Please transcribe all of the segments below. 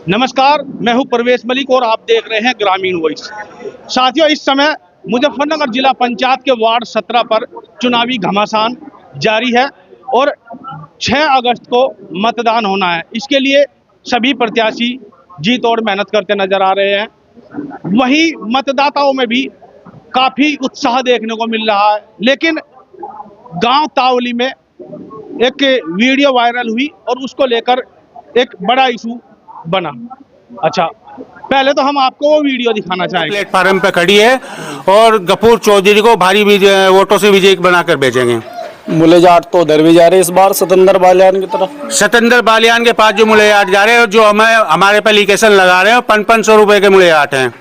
नमस्कार, मैं हूं परवेश मलिक और आप देख रहे हैं ग्रामीण वॉइस। साथियों, इस समय मुजफ्फरनगर जिला पंचायत के वार्ड 17 पर चुनावी घमासान जारी है और 6 अगस्त को मतदान होना है। इसके लिए सभी प्रत्याशी जी तोड़ मेहनत करते नजर आ रहे हैं। वहीं मतदाताओं में भी काफी उत्साह देखने को मिल रहा है। लेकिन गांव तावली में एक वीडियो वायरल हुई और उसको लेकर एक बड़ा इशू बना। अच्छा, पहले तो हम आपको वो वीडियो दिखाना चाहेंगे। प्लेटफार्म पे खड़ी है और गफूर चौधरी को भारी वोटों से विजयी बनाकर भेजेंगे। मुलेजाट तो उधर भी जा रहे इस बार सतेंद्र बालियान की तरफ। सतेंद्र बालियान के पास जो मुलेजाट जा रहे हैं, जो हमारे पे एप्लीकेशन लगा रहे हैं, 500 रुपए के मुलेजाट हैं।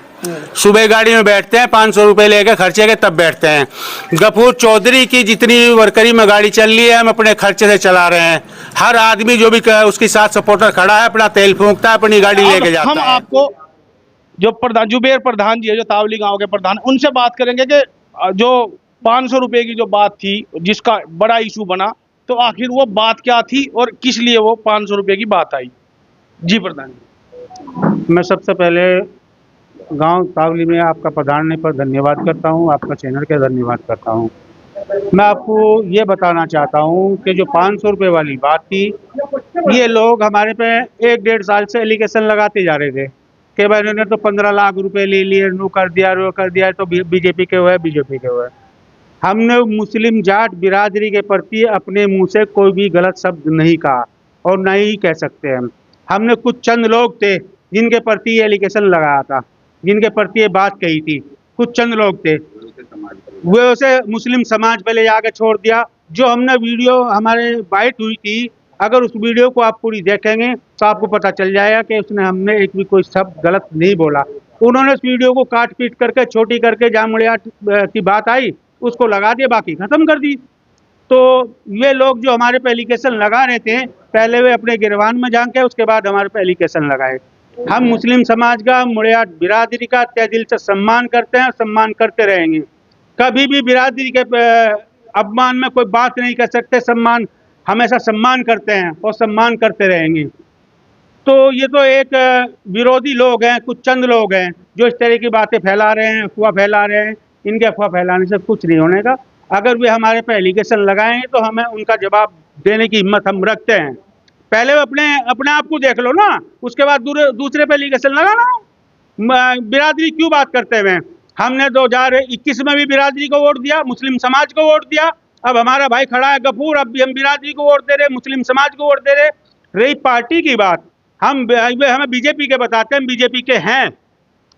सुबह गाड़ी में बैठते हैं, 500 रुपए लेके खर्चे के तब बैठते हैं। गफूर चौधरी की जितनी वर्करी में गाड़ी चल रही है, हम अपने खर्चे से चला रहे हैं। हर आदमी जो भी उसके साथ सपोर्टर खड़ा है, अपना तेल फूंकता है, अपनी गाड़ी लेके जाता है। हम आपको जो प्रधान जुबेर प्रधान जी है, जो तावली गांव के प्रधान, उनसे बात करेंगे कि जो 500 रुपए की जो बात थी, जिसका बड़ा इशू बना, तो आखिर वो बात क्या थी और किस लिए वो 500 रुपए की बात आई। जी प्रधान जी। मैं सबसे पहले गांव तावली में आपका पधारने पर धन्यवाद करता हूं, आपका चैनल के धन्यवाद करता हूं। मैं आपको ये बताना चाहता हूं कि जो 500 रुपये वाली बात थी, ये लोग हमारे पे 1-1.5 साल से एलिगेशन लगाते जा रहे थे कि भाई इन्होंने तो 15 लाख रुपए ले लिए, नो कर दिया, रो कर दिया, तो बीजेपी के हुए, बीजेपी के हुए। हमने मुस्लिम जाट बिरादरी के प्रति अपने मुंह से कोई भी गलत शब्द नहीं कहा और न ही कह सकते हैं। हमने कुछ चंद लोग थे जिनके प्रति ये एलिगेशन लगाया था, जिनके प्रति ये बात कही थी। कुछ चंद लोग थे, वो उसे मुस्लिम समाज पे ले जाकर छोड़ दिया। जो हमने वीडियो हमारे बाइट हुई थी, अगर उस वीडियो को आप पूरी देखेंगे तो आपको पता चल जाएगा कि उसने हमने एक भी कोई शब्द गलत नहीं बोला। उन्होंने उस वीडियो को काट पीट करके छोटी करके जहाँ मुड़िया की बात आई उसको लगा दिया, बाकी खत्म कर दी। तो ये लोग जो हमारे पे एलिगेशन लगा रहे थे, पहले वे अपने गिरवान में झांके, उसके बाद हमारे पे एलिगेशन लगाए। हम मुस्लिम समाज का, मुड़ियाट बिरादरी का तहे दिल से सम्मान करते हैं, सम्मान करते रहेंगे। कभी भी बिरादरी के अपमान में कोई बात नहीं कर सकते। सम्मान, हमेशा सम्मान करते हैं और सम्मान करते रहेंगे। तो ये तो एक विरोधी लोग हैं, कुछ चंद लोग हैं जो इस तरह की बातें फैला रहे हैं, अफवाह फैला रहे हैं। इनके अफवाह फैलाने से कुछ नहीं होने का। अगर वे हमारे पे एलिगेशन लगाएंगे तो हमें उनका जवाब देने की हिम्मत हम रखते हैं। पहले अपने आप को देख लो ना, उसके बाद दूसरे पे एलिगेशन लगाना। बिरादरी क्यों बात करते हुए? हमने 2021 में भी बिरादरी को वोट दिया, मुस्लिम समाज को वोट दिया। अब हमारा भाई खड़ा है गफूर, अब भी हम बिरादरी को वोट दे रहे, मुस्लिम समाज को वोट दे रहे। रही पार्टी की बात, हमें बीजेपी के बताते हैं, बीजेपी के हैं।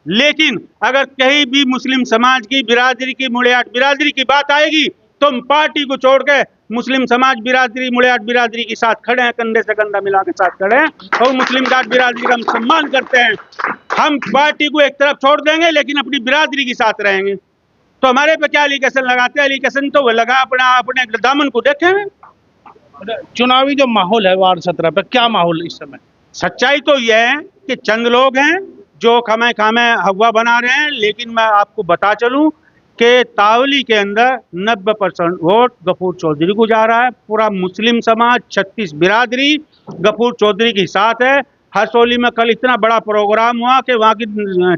लेकिन अगर कहीं भी मुस्लिम समाज की, बिरादरी की, मुड़ियाट बिरादरी की बात आएगी तो हम पार्टी को छोड़ के मुस्लिम समाज बिरादरी, मुड़ियाट बिरादरी के साथ खड़े हैं, कंधे से कंधा मिला के साथ खड़े हैं और मुस्लिम जाट बिरादरी का हम सम्मान करते हैं। हम पार्टी को एक तरफ छोड़ देंगे लेकिन अपनी बिरादरी के साथ रहेंगे। तो हमारे पे क्या एलिगेशन लगाते हैं? एलिगेशन तो वो लगा अपने दामन को देखें। चुनावी जो माहौल है वार्ड 17 पे, क्या माहौल इस समय? सच्चाई तो यह है कि चंद लोग हैं जो खामे हवा बना रहे हैं। लेकिन मैं आपको बता चलूं कि तावली के अंदर 90% वोट गफूर चौधरी को जा रहा है। पूरा मुस्लिम समाज, 36 बिरादरी गफूर चौधरी के साथ है। हरसोली में कल इतना बड़ा प्रोग्राम हुआ कि वहाँ की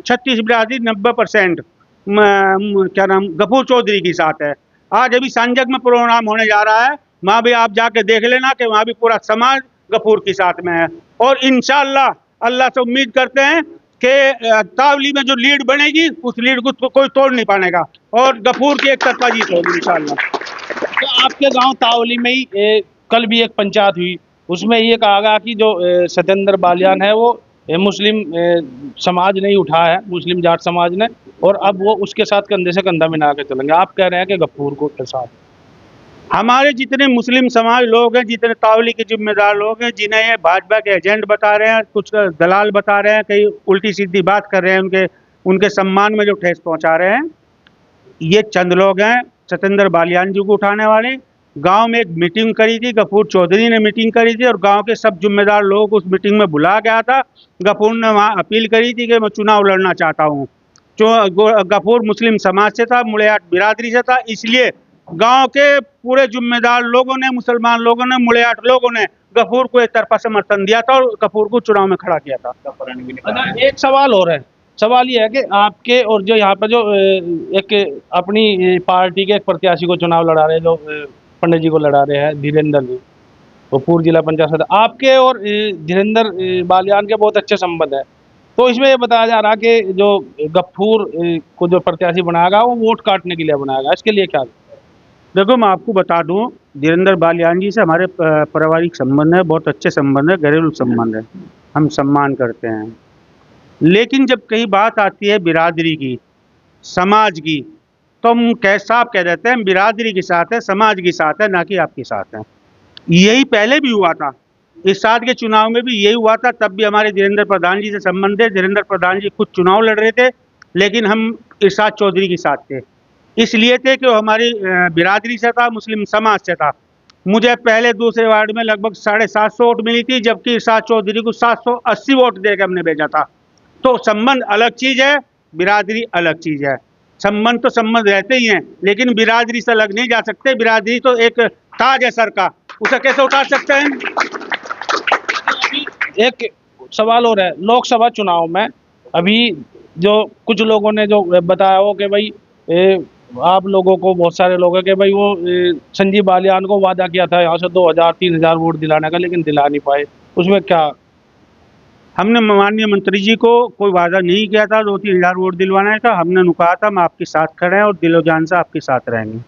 36 बिरादरी 90% क्या नाम गफूर चौधरी के साथ है। आज अभी संजक में प्रोग्राम होने जा रहा है, वहाँ भी आप जाके देख लेना कि वहाँ भी पूरा समाज गफूर के साथ में है। और इंशाअल्लाह अल्लाह से उम्मीद करते हैं कि तावली में जो लीड बनेगी उस लीड को कोई तोड़ नहीं पाएगा और गफूर की एक तरफा जीत होगी इंशाअल्लाह। तो आपके गांव तावली में ही कल भी एक पंचायत हुई, उसमें ये कहा गया कि जो सतेंद्र बालियान है वो मुस्लिम समाज ने ही उठाया है, मुस्लिम जाट समाज ने, और अब वो उसके साथ कंधे से कंधा मिला के चलेंगे। आप कह रहे हैं कि गफूर को के साथ हमारे जितने मुस्लिम समाज लोग हैं, जितने तावली के जिम्मेदार लोग हैं, जिन्हें ये भाजपा के एजेंट बता रहे हैं, कुछ दलाल बता रहे हैं, कई उल्टी सीधी बात कर रहे हैं, उनके सम्मान में जो ठेस पहुंचा रहे हैं, ये चंद लोग हैं सतेंद्र बालियान जी को उठाने वाले। गांव में एक मीटिंग करी थी, गफूर चौधरी ने मीटिंग करी थी और गांव के सब जिम्मेदार लोग उस मीटिंग में बुला गया था। गफूर ने वहाँ अपील करी थी कि मैं चुनाव लड़ना चाहता हूँ। जो गफूर मुस्लिम समाज से था, मुड़ियाट बिरादरी से था, इसलिए गांव के पूरे जिम्मेदार लोगों ने, मुसलमान लोगों ने, मुड़ियाट लोगों ने गफूर को एक तरफा समर्थन दिया था और गफूर को चुनाव में खड़ा किया था। अच्छा, एक सवाल और है। सवाल ये है कि आपके और जो यहाँ पर जो एक अपनी पार्टी के एक प्रत्याशी को चुनाव लड़ा रहे, जो पंडित जी को लड़ा रहे हैं, धीरेन्द्र जी, वो पूर्व जिला पंचायत सदस्य, आपके और धीरेन्द्र बालियान के बहुत अच्छे संबंध है। तो इसमें ये बताया जा रहा कि जो गफूर को जो प्रत्याशी बनाएगा वो वोट काटने के लिए बनाएगा, इसके लिए क्या? देखो, मैं आपको बता दूं, धीरेन्द्र बालियान जी से हमारे पारिवारिक संबंध है, बहुत अच्छे संबंध है, घरेलू संबंध है, हम सम्मान करते हैं। लेकिन जब कहीं बात आती है बिरादरी की, समाज की, तो हम साफ कह देते हैं बिरादरी के साथ है, समाज के साथ है, ना कि आपके साथ है। यही पहले भी हुआ था, इस साल के चुनाव में भी यही हुआ था। तब भी हमारे धीरेन्द्र प्रधान जी से संबंध है। धीरेन्द्र प्रधान जी खुद चुनाव लड़ रहे थे, लेकिन हम इरशाद चौधरी के साथ थे। इसलिए थे कि वो हमारी बिरादरी से था, मुस्लिम समाज से था। मुझे पहले दूसरे वार्ड में लगभग 750 वोट मिली थी, जबकि इरशाद चौधरी को 780 वोट देकर हमने भेजा था। तो संबंध अलग चीज़ है, बिरादरी अलग चीज़ है। संबंध तो संबंध रहते ही हैं, लेकिन बिरादरी से अलग नहीं जा सकते। बिरादरी तो एक ताज है सर का, उसे कैसे उतार सकते हैं? एक सवाल और है, लोकसभा चुनाव में अभी जो कुछ लोगों ने जो बताया हो कि भाई आप लोगों को, बहुत सारे लोग हैं कि भाई वो संजीव बालियान को वादा किया था यहाँ से 2000-3000 वोट दिलाने का, लेकिन दिला नहीं पाए, उसमें क्या? हमने माननीय मंत्री जी को कोई वादा नहीं किया था 2-3 हज़ार वोट दिलवाने का। हमने कहा था हम आपके साथ खड़े हैं और दिलो जान से आपके साथ रहेंगे।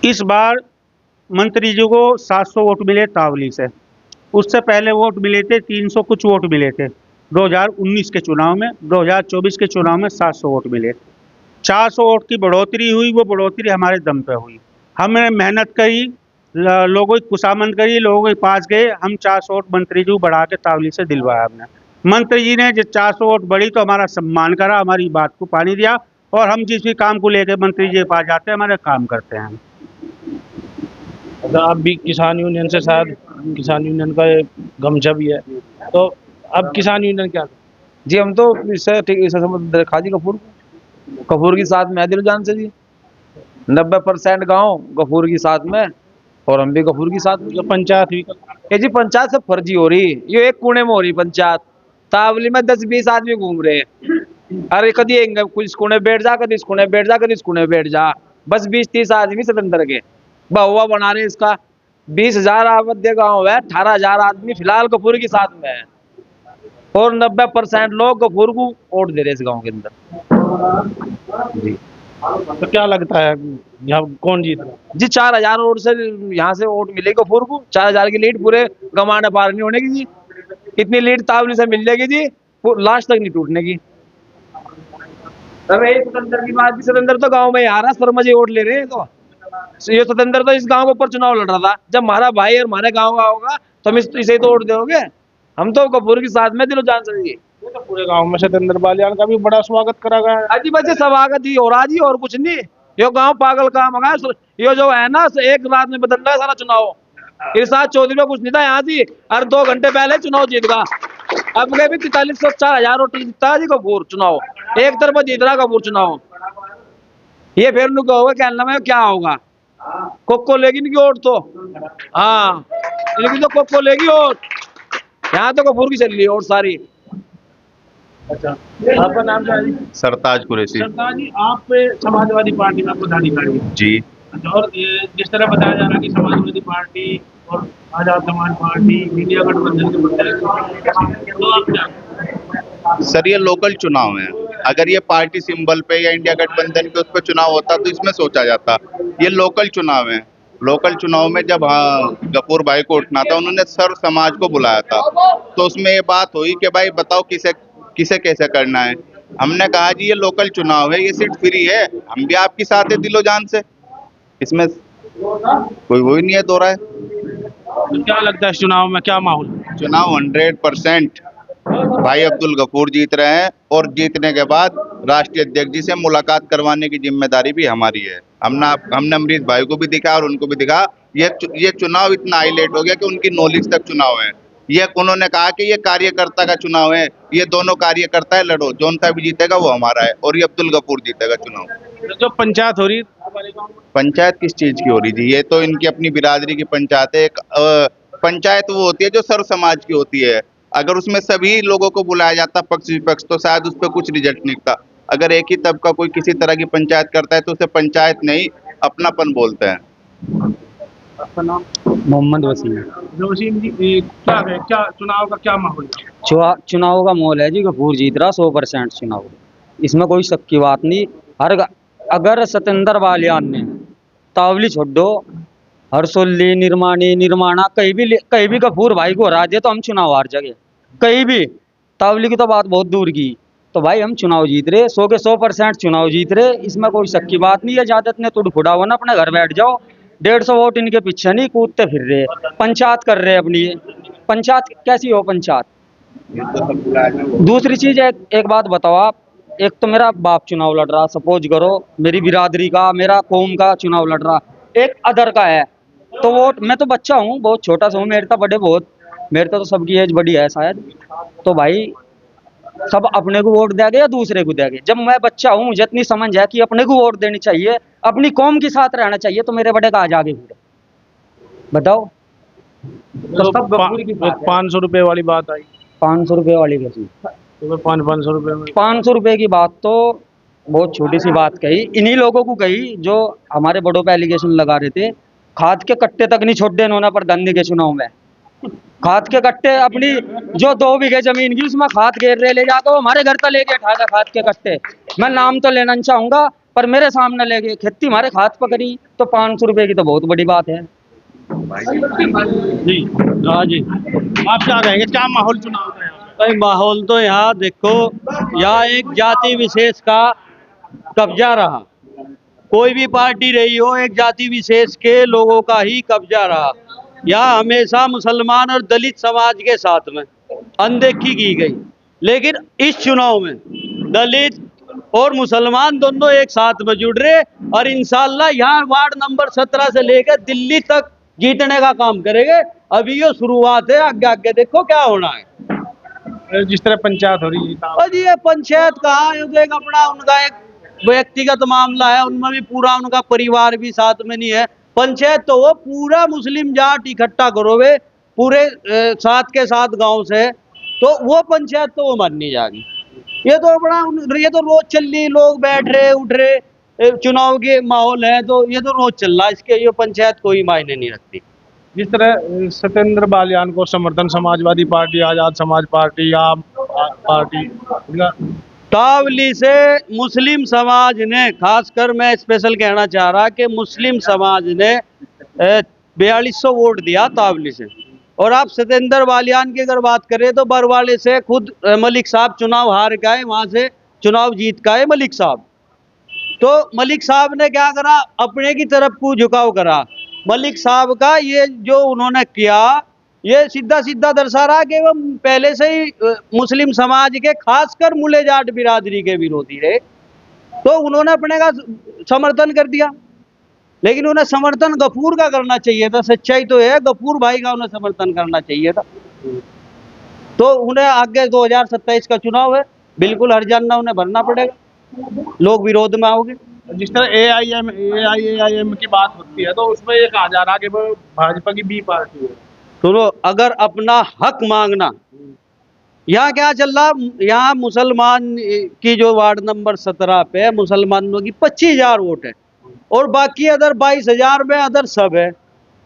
इस बार मंत्री जी को 700 वोट मिले तावली से। उससे पहले वोट मिले थे 300 कुछ वोट मिले थे 2019 के चुनाव में। 2024 के चुनाव में 700 वोट मिले। 400 वोट की बढ़ोतरी हुई, वो बढ़ोतरी हमारे दम पे हुई। हमने मेहनत करी, लोगों की खुशामंद करी, लोगों के पास गए, हम 400 वोट मंत्री जी को बढ़ा के तावली से दिलवाया हमने। मंत्री जी ने जब 400 वोट बढ़ी तो हमारा सम्मान करा, हमारी बात को पानी दिया, और हम जिस भी काम को लेकर मंत्री जी के पास जाते हैं, हमारे काम करते हैं। आप भी किसान यूनियन से, शायद किसान यूनियन का गमछा भी है, तो अब किसान यूनियन क्या? जी हम तो इससे ठीक इसे खाजी गफूर के साथ में है दिल जान से जी। 90% गांव गफूर के साथ में, और हम भी गफूर के साथ में। जो पंचायत हुई, ये जी पंचायत सब फर्जी हो रही, ये एक कोने में हो रही पंचायत। तावली में 10-20 आदमी घूम रहे हैं। अरे कभी कुछ इस कोने बैठ जा, कभी इस कोने बैठ जा, कभी इस कोने बैठ जा, बस 20-30 आदमी स्वतंत्र के बहुआ बना रहे इसका। 20,000 आबादी गाँव है, 18,000 आदमी फिलहाल गफूर के साथ में है, और 90% लोग गफूर को वोट दे रहे इस गाँव के अंदर जी। तो क्या लगता है यहाँ कौन जीत रहा? जी 4,000 वोट से यहाँ से वोट मिलेगी गफूर को। 4,000 की लीड पूरे गंवाने पार नहीं होने की जी। इतनी लीड तावली से मिल जाएगी जी, लास्ट तक नहीं टूटने की। अरे स्वतंत्र की बात, स्वतंत्र तो गांव में आ रहा, शर्मा जी वोट ले रहे हैं। तो ये स्वतंत्र तो इस गांव के ऊपर चुनाव लड़ रहा था। जब हमारा भाई और हमारे गांव का होगा तो हम इसे तो वोट दोगे। हम तो गफूर के साथ में दिलो जान से। तो पूरे गांव में धीरेन्द्र बालियान का भी बड़ा स्वागत करा गया है। अजी बच्चे स्वागत ही हो रहा जी, और कुछ नहीं। ये गांव पागल काम है, ये जो है ना एक रात में बदल रहा है सारा चुनाव। इरशाद चौधरी में कुछ नहीं था यहाँ जी, हर 2 घंटे पहले चुनाव जीत गया। अब गए भी 43,000 वोट जीतता है जी गफूर चुनाव, एक तरफ जीत रहा गफूर चुनाव। ये फिर उनको होगा कहना में क्या होगा, कोको लेगी इनकी वोट तो, हाँ लेकिन तो कोको लेगी वोट, यहाँ तो गफूर की चल रही है वोट सारी। अच्छा, आपका नाम क्या है? सरताज कुरैशी। सरदार जी, आप समाजवादी पार्टी में पदाधिकारी हैं। जी। और जिस तरह बताया जा रहा है कि समाजवादी पार्टी और आजाद समाज पार्टी इंडिया गठबंधन के प्रत्याशी, तो आप क्या? सर ये लोकल चुनाव है, अगर ये पार्टी सिंबल पे या इंडिया गठबंधन पे उस पर चुनाव होता तो इसमें सोचा जाता। ये लोकल चुनाव है। लोकल चुनाव में जब गफूर भाई को उठना था, उन्होंने सर्व समाज को बुलाया था, तो उसमें ये बात हुई कि भाई बताओ किसे कैसे करना है। हमने कहा जी ये लोकल चुनाव है, ये सीट फ्री है, हम भी आपके साथ है दिलो जान से, इसमें कोई वही नहीं है दो राय। तो क्या लगता है इस चुनाव में क्या माहौल? चुनाव 100% भाई अब्दुल गफूर जीत रहे हैं, और जीतने के बाद राष्ट्रीय अध्यक्ष जी से मुलाकात करवाने की जिम्मेदारी भी हमारी है। हमने अमरीश भाई को भी दिखा और उनको भी दिखा। ये चुनाव इतना हाईलाइट हो गया कि उनकी नॉलेज तक चुनाव है। ये उन्होंने कहा कि ये कार्यकर्ता का चुनाव है, ये दोनों कार्यकर्ता है, लड़ो, जौन सा भी जीतेगा वो हमारा है, और ये अब्दुल गफूर जीतेगा चुनाव। जो पंचायत हो रही पंचायत किस चीज की हो रही थी? ये तो इनकी अपनी बिरादरी की पंचायत है। एक पंचायत वो होती है जो सर्व समाज की होती है। अगर उसमें सभी लोगों को बुलाया जाता पक्ष विपक्ष तो शायद उस पर कुछ रिजल्ट निकलता। अगर एक ही तबका कोई किसी तरह की पंचायत करता है तो उसे पंचायत नहीं अपनापन बोलते हैं। आपका नाम? मोहम्मद वसीम। वसीम जी, क्या है, क्या चुनाव का क्या माहौल है? चुनाव का माहौल है जी, गफूर जीत रहा 100% चुनाव, इसमें कोई शक की बात नहीं। अगर सतेंद्र बालियान ने तावली छोड़ो, हरसोली, निर्माणा कहीं भी गफूर भाई को हरा दिया तो हम चुनाव हार जाएंगे। कहीं भी, तावली की तो बात बहुत दूर की, तो भाई हम चुनाव जीत रहे, 100 के 100% चुनाव जीत रहे, इसमें कोई शक की बात नहीं है। ज्यादा इतने तुड़ फुड़ा हुआ ना, अपने घर बैठ जाओ, 150 वोट इनके पीछे नहीं कूदते फिर रहे, पंचायत कर रहे अपनी। पंचायत कैसी हो पंचायत? दूसरी चीज एक बात बताओ आप, एक तो मेरा बाप चुनाव लड़ रहा, सपोज करो मेरी बिरादरी का, मेरा कौम का चुनाव लड़ रहा, एक अदर का है, तो वोट, मैं तो बच्चा हूँ, बहुत छोटा सा हूँ, मेरे तो बड़े बहुत, मेरे तो सबकी एज बड़ी है शायद, तो भाई सब अपने को वोट देंगे या दूसरे को देंगे? जब मैं बच्चा हूँ, मुझे इतनी समझ है कि अपने को वोट देनी चाहिए, अपनी कौम के साथ रहना चाहिए, तो मेरे बड़े का आज आगे फिर बताओ। तो सब गफूर की बात है। 500 रुपए वाली बात आई, 500 रुपये वाली कैसी? 500 रुपए में 500 रुपये की बात तो बहुत छोटी सी बात कही, इन्हीं लोगों को कही जो हमारे बड़ों पे एलिगेशन लगा रहे थे। खाद के कट्टे तक नहीं छोड़ देना उन्होंने प्रधानी के चुनाव में। खाद के कट्टे, अपनी जो 2 बीघे जमीन की उसमें खाद घेर रहे, ले जाकर हमारे घर तक लेके उठा खाद के कट्टे। मैं नाम तो लेना चाहूंगा पर मेरे सामने लेके खेती हमारे खाद पकड़ी, तो 500 रुपये की तो बहुत बड़ी बात है। जी। हाँ जी, आप क्या कहेंगे, क्या माहौल चुनाव का है? भाई माहौल तो यहाँ देखो, यहाँ एक जाति विशेष का कब्जा रहा, कोई भी पार्टी रही हो, एक जाति विशेष के लोगों का ही कब्जा रहा। यहाँ हमेशा मुसलमान और दलित समाज के साथ में अनदेखी की गई, लेकिन इस चुनाव में दलित और मुसलमान दोनों एक साथ में जुड़ रहे, और इंशाल्लाह यहाँ वार्ड नंबर 17 से लेकर दिल्ली तक जीतने का काम करेंगे। अभी ये शुरुआत है, आगे आगे देखो क्या होना है। जिस तरह पंचायत हो रही है, और ये पंचायत कहाँ है, एक अपना उनका एक व्यक्तिगत मामला है, उनमें भी पूरा उनका परिवार भी साथ में नहीं है। पंचायत तो वो पूरा मुस्लिम जाट इकट्ठा करोगे पूरे 7 के 7 गांव से, तो वो पंचायत तो वो माननी जाएगी। ये तो अपना ये तो रोज चल रही, लोग बैठ रहे उठ रहे, चुनाव के माहौल है तो ये तो रोज चल रहा है, इसके ये पंचायत कोई मायने नहीं रखती। जिस तरह सत्येंद्र बालियान को समर्थन समाजवादी पार्टी, आजाद समाज पार्टी, आम पार्टी, तावली से मुस्लिम समाज ने, खासकर मैं स्पेशल कहना चाह रहा कि मुस्लिम समाज ने 4200 वोट दिया तावली से। और आप सत्येंद्र बालियान की अगर बात करें तो बरवाले से खुद मलिक साहब चुनाव हार गए, वहां से चुनाव जीत गए मलिक साहब। तो मलिक साहब ने क्या करा, अपने की तरफ को झुकाव करा। मलिक साहब का ये जो उन्होंने किया, ये सीधा सीधा दर्शा रहा कि वो पहले से ही मुस्लिम समाज के, खासकर मुले जाट बिरादरी के विरोधी रहे, तो उन्होंने अपने का समर्थन कर दिया। लेकिन उन्हें समर्थन गफूर का करना चाहिए था, सच्चाई तो है गफूर भाई का उन्हें समर्थन करना चाहिए था। तो उन्हें आगे 2027 का चुनाव है, बिल्कुल हरजाना उन्हें भरना पड़ेगा, लोग विरोध में आओगे। जिस तरह AIM की बात होती है तो उसमें ये कहा जा रहा है कि वो भाजपा की बी पार्टी है। सुनो, अगर अपना हक मांगना, यहाँ क्या चल रहा, यहाँ मुसलमान की जो वार्ड नंबर 17 पे मुसलमानों की 25,000 वोट है और बाकी अदर 22,000 में अदर सब है।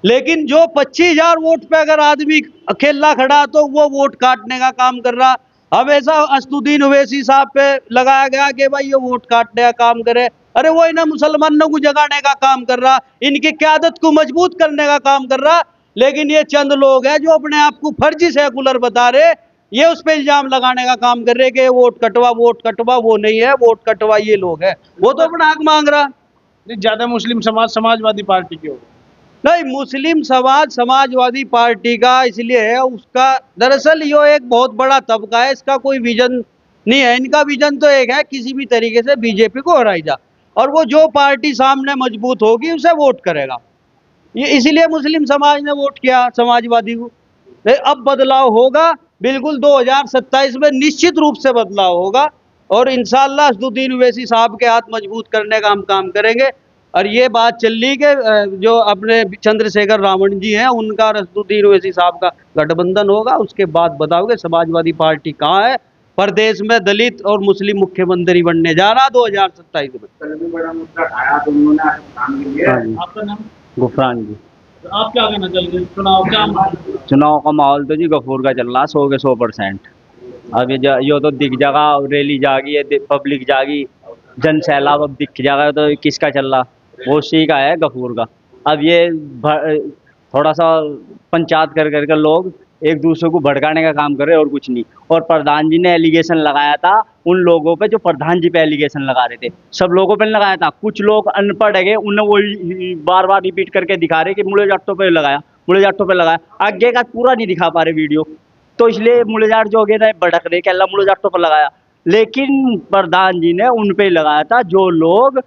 लेकिन जो 25,000 वोट पे अगर आदमी अकेला खड़ा तो वो वोट काटने का काम कर रहा। हमेशा असदुद्दीन ओवैसी साहब पे लगाया गया कि भाई ये वोट काटने का काम करे, अरे वो इन्हें मुसलमानों को जगाने का काम कर रहा, इनकी क़यादत को मजबूत करने का काम कर रहा। लेकिन ये चंद लोग हैं जो अपने आप को फर्जी सेकुलर बता रहे, ये उस पर इल्जाम लगाने का काम कर रहे कि वोट कटवा, वो नहीं है, वोट कटवा ये लोग है, वो तो अपना हक मांग रहा। ज्यादा मुस्लिम समाज समाजवादी पार्टी की हो, नहीं, मुस्लिम समाज समाजवादी पार्टी का इसलिए है, उसका दरअसल ये एक बहुत बड़ा तबका है, इसका कोई विजन नहीं है। इनका विजन तो एक है, किसी भी तरीके से बीजेपी को हराई जा, और वो जो पार्टी सामने मजबूत होगी उसे वोट करेगा। ये इसीलिए मुस्लिम समाज ने वोट किया समाजवादी को। अब बदलाव होगा, बिल्कुल 2027 में निश्चित रूप से बदलाव होगा और इंशाअल्लाह असदुद्दीन ओवैसी साहब के हाथ मजबूत करने का हम काम करेंगे। और ये बात चल रही कि जो अपने चंद्रशेखर रावण जी हैं उनका और असदुद्दीन ओवैसी साहब का गठबंधन होगा, उसके बाद बताओगे समाजवादी पार्टी कहाँ है। प्रदेश में दलित और मुस्लिम मुख्यमंत्री बनने जा रहा 2027 में। आपका नाम? गुफरान जी। तो आप क्या कहना चाहेंगे, चुनाव क्या माहौल? चुनाव का माहौल तो जी गफूर का चल रहा 100 के 100%। अब यो तो दिख जाएगा, रैली जागी है, पब्लिक जागी, जन सैलाब अब दिख जाएगा, तो किसका चल रहा? वो सी का है, गफूर का। अब ये थोड़ा सा पंचायत कर कर लोग एक दूसरे को भड़काने का काम कर रहे और कुछ नहीं। और प्रधान जी ने एलिगेशन लगाया था उन लोगों पे जो प्रधान जी पे एलिगेशन लगा रहे थे, सब लोगों पे नहीं लगाया था। कुछ लोग अनपढ़ है, उन्हें वो बार बार रिपीट करके दिखा रहे कि मुड़े जाटों पे लगाया, मुड़े जाटों पे लगाया, आगे का पूरा नहीं दिखा पा रहे वीडियो, तो इसलिए मुड़े जाट जो हो गए भड़क रहे कि अल्लाह मुड़े जाटों पर लगाया। लेकिन प्रधान जी ने उन पे लगाया था जो लोग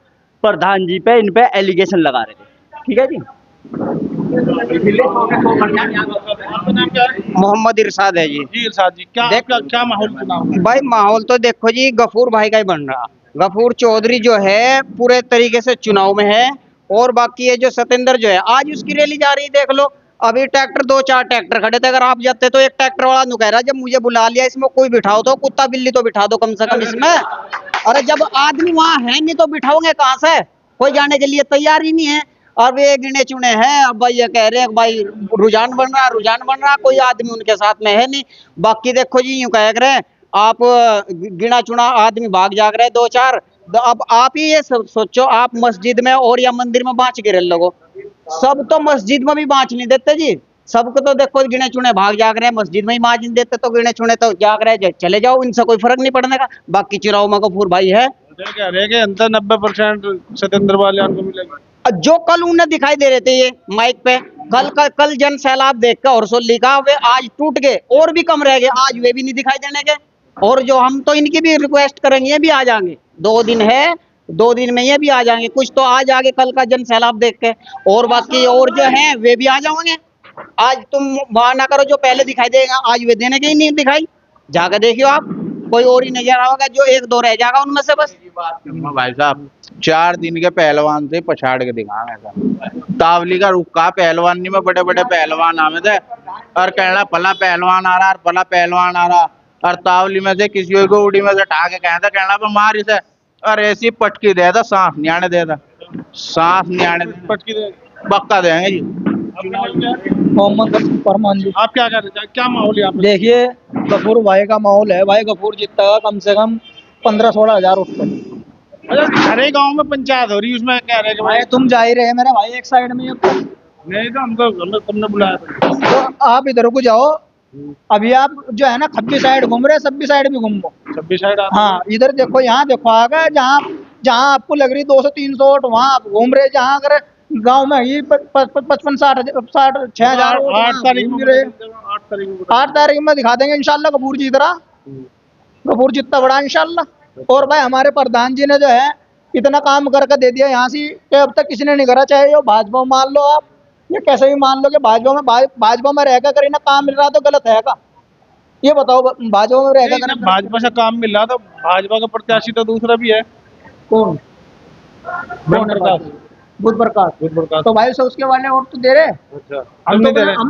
प्रधान जी पे इन पे एलिगेशन लगा रहे थे। ठीक है जी। आपका नाम क्या है? मोहम्मद इरशाद है जी। जी इरशाद जी, क्या माहौल चुनाव में? भाई माहौल तो देखो जी गफूर भाई का ही बन रहा। गफूर चौधरी जो है पूरे तरीके से चुनाव में है। और बाकी ये जो सतेंद्र जो है आज उसकी रैली जा रही है, देख लो अभी ट्रैक्टर 2-4 ट्रैक्टर खड़े थे। अगर आप जाते तो एक ट्रैक्टर वाला नु कह रहा जब मुझे बुला लिया इसमें कोई बिठाओ तो, कुत्ता बिल्ली तो बिठा दो कम से कम इसमें। अरे जब आदमी वहां है नहीं तो बिठाओगे कहाँ से? कोई जाने के लिए तैयार ही नहीं है। और वे गिने चुने हैं। अब भाई ये कह रहे हैं भाई रुझान बन रहा, कोई आदमी उनके साथ में है नहीं। बाकी देखो जी यूं कह रहे हैं आप गिना चुना आदमी भाग जाग रहे 2-4। अब आप ही ये सोचो, आप मस्जिद में और या मंदिर में बाँच गिरे लोगो, सब तो मस्जिद में भी बाँच नहीं देते जी। सबको तो देखो गिने चुने भाग जाग रहे हैं, मस्जिद में ही बाँच नहीं देते तो गिने चुने तो जाग रहे हैं, चले जाओ, इनसे कोई फर्क नहीं पड़ने का। बाकी चुनाव में गफूर भाई है, कह रहे हैं कि अंदर 90% सतेंद्र बालियान को मिलेगा। जो कल उन्हें दिखाई दे रहे थे ये माइक पे, कल जन सैलाब देख कर हरसोली का वे आज टूट गए और भी कम रह गए, आज वे भी नहीं दिखाई देने के। और जो हम तो इनकी भी रिक्वेस्ट करेंगे ये भी आ जाएंगे, 2 दिन है, 2 दिन में ये भी आ जाएंगे, कुछ तो आज आगे कल का जन सैलाब देख के। और बाकी और जो है वे भी आ जाएंगे। आज तुम वहां ना करो जो पहले दिखाई देगा, आज वे देने के ही नहीं दिखाई, जाकर देखियो आप, कोई और ही नजर आएगा, जो 1-2 रह जाएगा उनमें से बस। भाई साहब 4 दिन के पहलवान से पछाड़ के दिखा तावली का रुका पहलवान नहीं में बड़े बड़े पहलवान आवे थे और कहना पला पहलवान आ रहा और पला पहलवान आ रहा, और तावली में से किसी को उड़ी में से उठा के कहता कहना पे मार इसे, और ऐसी पटकी दे था, सांस नहीं आने देता, सांस नहीं आने देता, पटकी दे पक्का देंगे जी। मोहम्मद फरमान जी। आप क्या कहना चाहेंगे, क्या माहौल है यहाँ पे? देखिए गफूर भाई का माहौल है, भाई गफूर जीतता कम से कम 15-16 हजार उठ पर। अच्छा, हरे गांव में पंचायत हो रही है, उसमें कह रहे हैं कि भाई तुम जा ही रहे मेरा भाई एक साइड में, नहीं तो हम तुमने बुलाया था। तो आप इधर को जाओ। अभी आप जो है ना खब्बी साइड घूम रहे, सब्बी साइड भी घूमो। 26 साइड हाँ इधर देखो, यहाँ देखो आगे जहाँ आपको लग रही 200-300 वोट वहाँ आप घूम रहे। जहाँ अगर गांव में ही 55-60-6 हजार 8 तारीख में दिखा देंगे इंशाल्लाह। गफूर जीत रहा, गफूर जितना बड़ा इंशाल्लाह। और भाई हमारे प्रधान जी ने जो है इतना काम करके दे दिया यहाँ से कि अब तक किसी ने नहीं करा। चाहे ये भाजपा मान लो आप, ये कैसे भी मान लो कि भाजपा में रहकर कर इन्हें काम मिल रहा तो गलत है का? ये बताओ, भाजपा में रहकर भाजपा से काम मिल रहा था, भाजपा का प्रत्याशी तो दूसरा भी है। कौन? बुध प्रकाश। तो भाई से उसके वाले वोट तो दे रहे। अच्छा, हम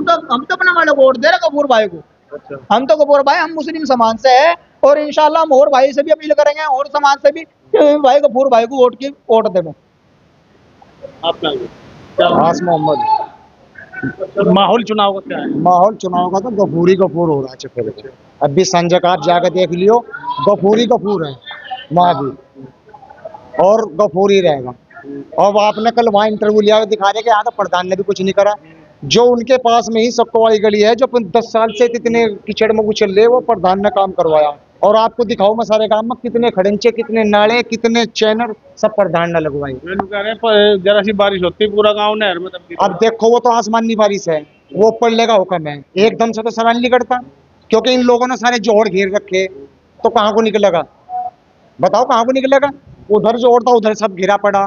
तो अपने वाले को वोट दे रहे गफूर भाई को। अच्छा, हम तो गफूर भाई, हम मुस्लिम समाज से है और इंशाल्लाह हम और भाई से भी अपील करेंगे और समाज से भी कि भाई गफूर भाई को वोट दें। आस मोहम्मद। माहौल चुनाव का क्या है? माहौल चुनाव का तो गफूर ही गफूर हो रहा है। फिर अभी संजय का आप जाकर देख लियो, गफूर ही गफूर है वहाँ भी, और गफूर ही रहेगा। और आपने कल वहाँ इंटरव्यू लिया, दिखा रहे कि यहाँ तो प्रधान ने भी कुछ नहीं करा। जो उनके पास में ही सबको वाली गली है, जो 10 साल से इतने कीचड़ में उछल रहे, वो प्रधान ने काम करवाया। और आपको दिखाओ मैं सारे काम में कितने खड़ंचे, कितने नाले, कितने चैनल, सब प्रधान ने लगवाई। जरा सी बारिश होती पूरा गाँव नहर में तब्दील। अब देखो वो तो आसमानी बारिश है, वो पड़ने का हुक्म है, एकदम से तो सवाल नहीं करता, क्योंकि इन लोगों ने सारे जोड़ घेर रखे, तो कहाँ को निकलेगा? बताओ कहाँ को निकलेगा? उधर जोड़ था, उधर सब घिरा पड़ा,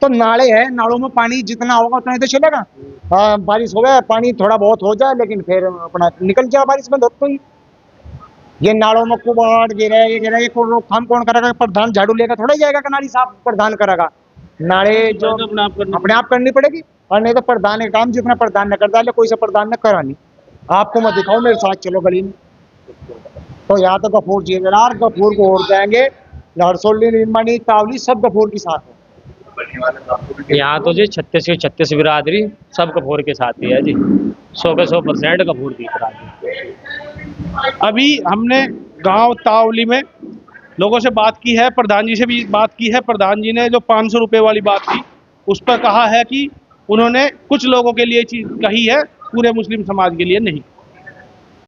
तो नाले है, नालों में पानी जितना होगा उतना ही तो चलेगा। बारिश हो गया, पानी थोड़ा बहुत हो जाए, लेकिन फिर अपना निकल जाए बारिश में धोते ही। ये नालों में कुबाड़ गिरा है, ये गिरा है, ये रोकथाम कौन करेगा? प्रधान झाड़ू लेकर थोड़ा जाएगा कि नाली साफ प्रधान करेगा। नाले जो अपने आप करनी पड़ेगी, और नहीं तो प्रधान का काम जितना प्रधान ने कर डाले, कोई सा प्रधान ने करा नहीं। आपको मैं दिखाऊं, मेरे साथ चलो गली में, तो यहाँ तो गफूर जी गफूर को और जाएंगे, हरसोली, निर्माणी, तावली सब गफूर के साथ है। यहाँ तो जी 36 बिरादरी सब कपूर के साथ ही है जी, 100 के 100% कपूर की बिरादरी। अभी हमने गांव तावली में लोगों से बात की है, प्रधान जी से भी बात की है। प्रधान जी ने जो 500 रुपए वाली बात की, उस पर कहा है कि उन्होंने कुछ लोगों के लिए चीज कही है, पूरे मुस्लिम समाज के लिए नहीं।